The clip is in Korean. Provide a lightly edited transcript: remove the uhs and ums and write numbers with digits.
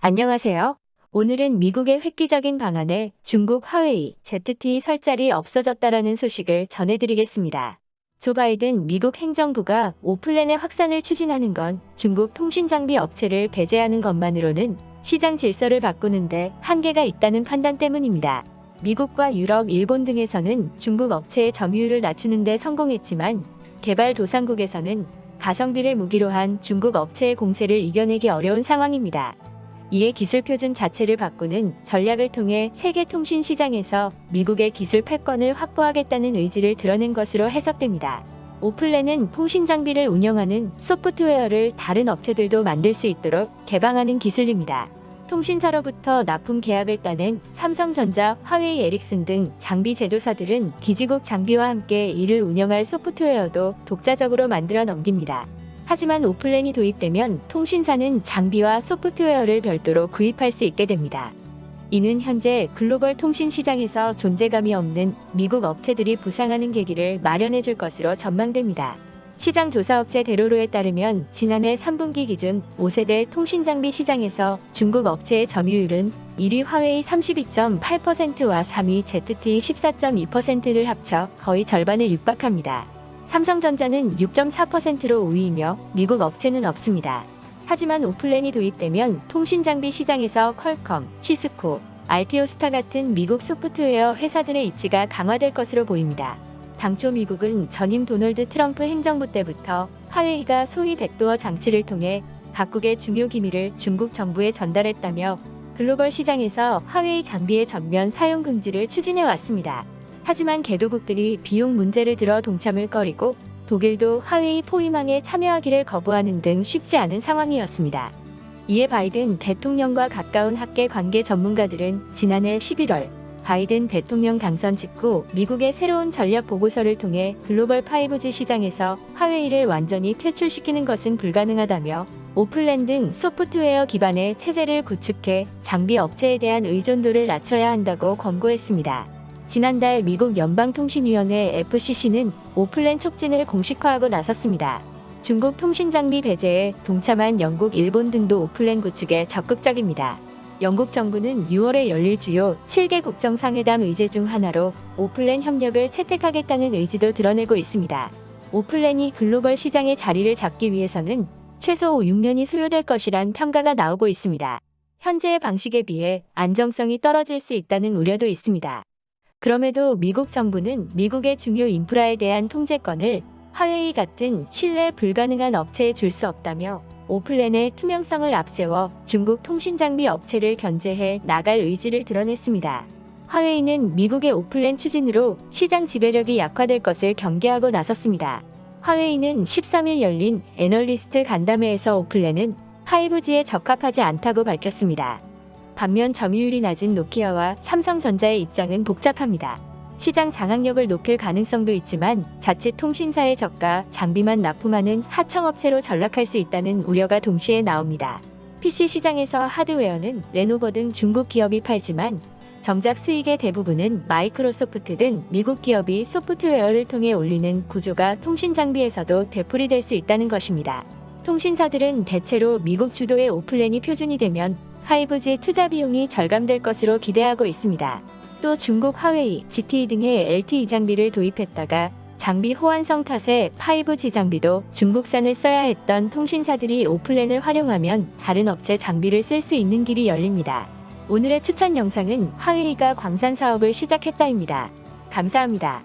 안녕하세요. 오늘은 미국의 획기적인 방안에 중국 화웨이 ZTE 설 자리 없어졌다라는 소식을 전해드리겠습니다. 조 바이든 미국 행정부가 오플랜의 확산을 추진하는 건 중국 통신장비 업체를 배제하는 것만으로는 시장 질서를 바꾸는데 한계가 있다는 판단 때문입니다. 미국과 유럽, 일본 등에서는 중국 업체의 점유율을 낮추는 데 성공했지만 개발도상국에서는 가성비를 무기로 한 중국 업체의 공세를 이겨내기 어려운 상황입니다. 이에 기술 표준 자체를 바꾸는 전략을 통해 세계 통신 시장에서 미국의 기술 패권을 확보하겠다는 의지를 드러낸 것으로 해석됩니다. 오플랜은 통신 장비를 운영하는 소프트웨어를 다른 업체들도 만들 수 있도록 개방하는 기술입니다. 통신사로부터 납품 계약을 따낸 삼성전자, 화웨이, 에릭슨 등 장비 제조사들은 기지국 장비와 함께 이를 운영할 소프트웨어도 독자적으로 만들어 넘깁니다. 하지만 오플랜이 도입되면 통신사는 장비와 소프트웨어를 별도로 구입할 수 있게 됩니다. 이는 현재 글로벌 통신 시장에서 존재감이 없는 미국 업체들이 부상하는 계기를 마련해 줄 것으로 전망됩니다. 시장 조사업체 데로로에 따르면 지난해 3분기 기준 5세대 통신장비 시장에서 중국 업체의 점유율은 1위 화웨이 32.8%와 3위 ZTE 14.2%를 합쳐 거의 절반을 육박합니다. 삼성전자는 6.4%로 5위이며 미국 업체는 없습니다. 하지만 오플랜이 도입되면 통신장비 시장에서 퀄컴, 시스코, 알티오스타 같은 미국 소프트웨어 회사들의 입지가 강화될 것으로 보입니다. 당초 미국은 전임 도널드 트럼프 행정부 때부터 화웨이가 소위 백도어 장치를 통해 각국의 중요 기밀을 중국 정부에 전달했다며 글로벌 시장에서 화웨이 장비의 전면 사용 금지를 추진해 왔습니다. 하지만 개도국들이 비용 문제를 들어 동참을 꺼리고 독일도 화웨이 포위망에 참여하기를 거부하는 등 쉽지 않은 상황이었습니다. 이에 바이든 대통령과 가까운 학계 관계 전문가들은 지난해 11월 바이든 대통령 당선 직후 미국의 새로운 전략 보고서를 통해 글로벌 5G 시장에서 화웨이를 완전히 퇴출시키는 것은 불가능하다며 오플랜 등 소프트웨어 기반의 체제를 구축해 장비 업체에 대한 의존도를 낮춰야 한다고 권고했습니다. 지난달 미국 연방통신위원회 FCC는 오플랜 촉진을 공식화하고 나섰습니다. 중국 통신장비 배제에 동참한 영국, 일본 등도 오플랜 구축에 적극적입니다. 영국 정부는 6월에 열릴 주요 7개 국정상회담 의제 중 하나로 오플랜 협력을 채택하겠다는 의지도 드러내고 있습니다. 오플랜이 글로벌 시장의 자리를 잡기 위해서는 최소 6년이 소요될 것이란 평가가 나오고 있습니다. 현재의 방식에 비해 안정성이 떨어질 수 있다는 우려도 있습니다. 그럼에도 미국 정부는 미국의 중요 인프라에 대한 통제권을 화웨이 같은 신뢰 불가능한 업체에 줄 수 없다며 오플랜의 투명성을 앞세워 중국 통신장비 업체를 견제해 나갈 의지를 드러냈습니다. 화웨이는 미국의 오플랜 추진으로 시장 지배력이 약화될 것을 경계하고 나섰습니다. 화웨이는 13일 열린 애널리스트 간담회에서 오플랜은 5G에 적합하지 않다고 밝혔습니다. 반면 점유율이 낮은 노키아와 삼성전자의 입장은 복잡합니다. 시장 장악력을 높일 가능성도 있지만 자칫 통신사의 저가 장비만 납품하는 하청업체로 전락할 수 있다는 우려가 동시에 나옵니다. PC 시장에서 하드웨어는 레노버 등 중국 기업이 팔지만 정작 수익의 대부분은 마이크로소프트 등 미국 기업이 소프트웨어를 통해 올리는 구조가 통신장비에서도 되풀이될 수 있다는 것입니다. 통신사들은 대체로 미국 주도의 오플랜이 표준이 되면 5G 투자 비용이 절감될 것으로 기대하고 있습니다. 또 중국 화웨이, ZTE 등의 LTE 장비를 도입했다가 장비 호환성 탓에 5G 장비도 중국산을 써야 했던 통신사들이 오플랜을 활용하면 다른 업체 장비를 쓸 수 있는 길이 열립니다. 오늘의 추천 영상은 화웨이가 광산 사업을 시작했다입니다. 감사합니다.